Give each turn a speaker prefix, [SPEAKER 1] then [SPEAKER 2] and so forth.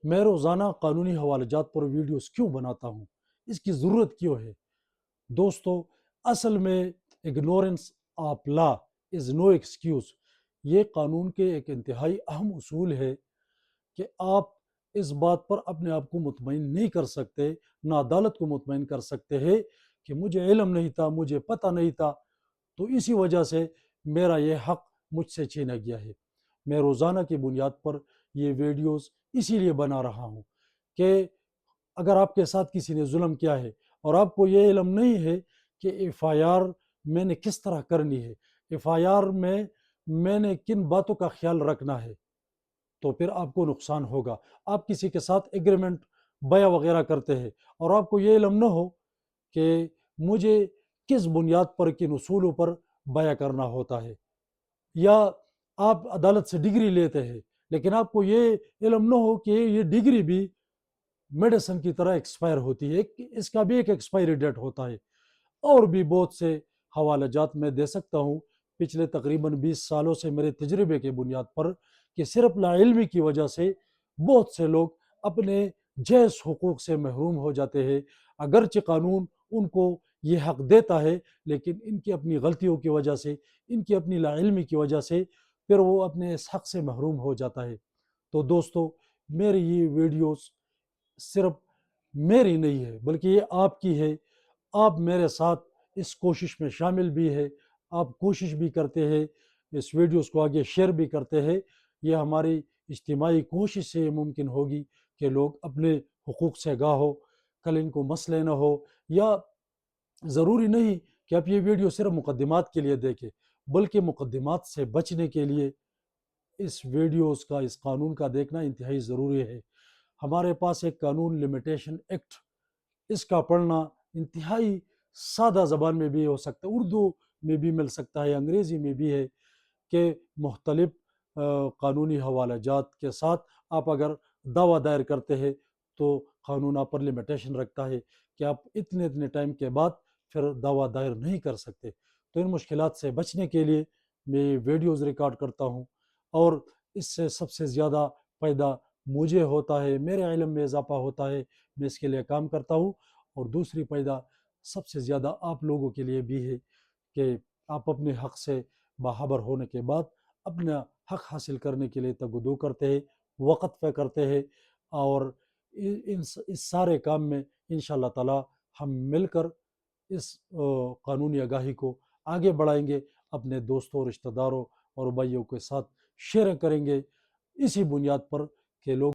[SPEAKER 1] میں روزانہ قانونی حوالہ جات پر ویڈیوز کیوں بناتا ہوں؟ اس کی ضرورت کیوں ہے؟ دوستو، اصل میں ignorance of law is no excuse, یہ قانون کے ایک انتہائی اہم اصول ہے کہ آپ اس بات پر اپنے آپ کو مطمئن نہیں کر سکتے، نہ عدالت کو مطمئن کر سکتے ہیں کہ مجھے علم نہیں تھا، مجھے پتہ نہیں تھا، تو اسی وجہ سے میرا یہ حق مجھ سے چھینا گیا ہے۔ میں روزانہ کی بنیاد پر یہ ویڈیوز اسی لیے بنا رہا ہوں کہ اگر آپ کے ساتھ کسی نے ظلم کیا ہے اور آپ کو یہ علم نہیں ہے کہ ایف آئی آر میں نے کس طرح کرنی ہے، ایف آئی آر میں نے کن باتوں کا خیال رکھنا ہے، تو پھر آپ کو نقصان ہوگا۔ آپ کسی کے ساتھ ایگریمنٹ بیع وغیرہ کرتے ہیں اور آپ کو یہ علم نہ ہو کہ مجھے کس بنیاد پر، کن اصولوں پر بیع کرنا ہوتا ہے، یا آپ عدالت سے ڈگری لیتے ہیں لیکن آپ کو یہ علم نہ ہو کہ یہ ڈگری بھی میڈیسن کی طرح ایکسپائر ہوتی ہے، اس کا بھی ایک ایکسپائری ڈیٹ ہوتا ہے۔ اور بھی بہت سے حوالہ جات میں دے سکتا ہوں پچھلے تقریباً 20 سالوں سے میرے تجربے کے بنیاد پر، کہ صرف لا علمی کی وجہ سے بہت سے لوگ اپنے جائز حقوق سے محروم ہو جاتے ہیں، اگرچہ قانون ان کو یہ حق دیتا ہے، لیکن ان کی اپنی غلطیوں کی وجہ سے، ان کی اپنی لا علمی کی وجہ سے پھر وہ اپنے اس حق سے محروم ہو جاتا ہے۔ تو دوستو، میری یہ ویڈیوز صرف میری نہیں ہے بلکہ یہ آپ کی ہے۔ آپ میرے ساتھ اس کوشش میں شامل بھی ہے، آپ کوشش بھی کرتے ہیں، اس ویڈیوز کو آگے شیئر بھی کرتے ہیں۔ یہ ہماری اجتماعی کوشش سے ممکن ہوگی کہ لوگ اپنے حقوق سے آگاہ ہو، کل ان کو مسئلے نہ ہو۔ یا ضروری نہیں کہ آپ یہ ویڈیو صرف مقدمات کے لیے دیکھیں، بلکہ مقدمات سے بچنے کے لیے اس ویڈیوز کا، اس قانون کا دیکھنا انتہائی ضروری ہے۔ ہمارے پاس ایک قانون لمیٹیشن ایکٹ، اس کا پڑھنا انتہائی سادہ زبان میں بھی ہو سکتا ہے، اردو میں بھی مل سکتا ہے، انگریزی میں بھی ہے، کہ مختلف قانونی حوالہ جات کے ساتھ آپ اگر دعویٰ دائر کرتے ہیں تو قانون آپ پر لمیٹیشن رکھتا ہے کہ آپ اتنے ٹائم کے بعد پھر دعویٰ دائر نہیں کر سکتے۔ تو ان مشکلات سے بچنے کے لیے میں ویڈیوز ریکارڈ کرتا ہوں، اور اس سے سب سے زیادہ فائدہ مجھے ہوتا ہے، میرے علم میں اضافہ ہوتا ہے، میں اس کے لیے کام کرتا ہوں، اور دوسری فائدہ سب سے زیادہ آپ لوگوں کے لیے بھی ہے کہ آپ اپنے حق سے باخبر ہونے کے بعد اپنا حق حاصل کرنے کے لیے تگدو کرتے ہیں، وقت پہ کرتے ہیں، اور اس سارے کام میں انشاءاللہ تعالی ہم مل کر اس قانونی آگاہی کو آگے بڑھائیں گے، اپنے دوستوں، رشتہ داروں اور بھائیوں کے ساتھ شیئر کریں گے، اسی بنیاد پر کہ لوگ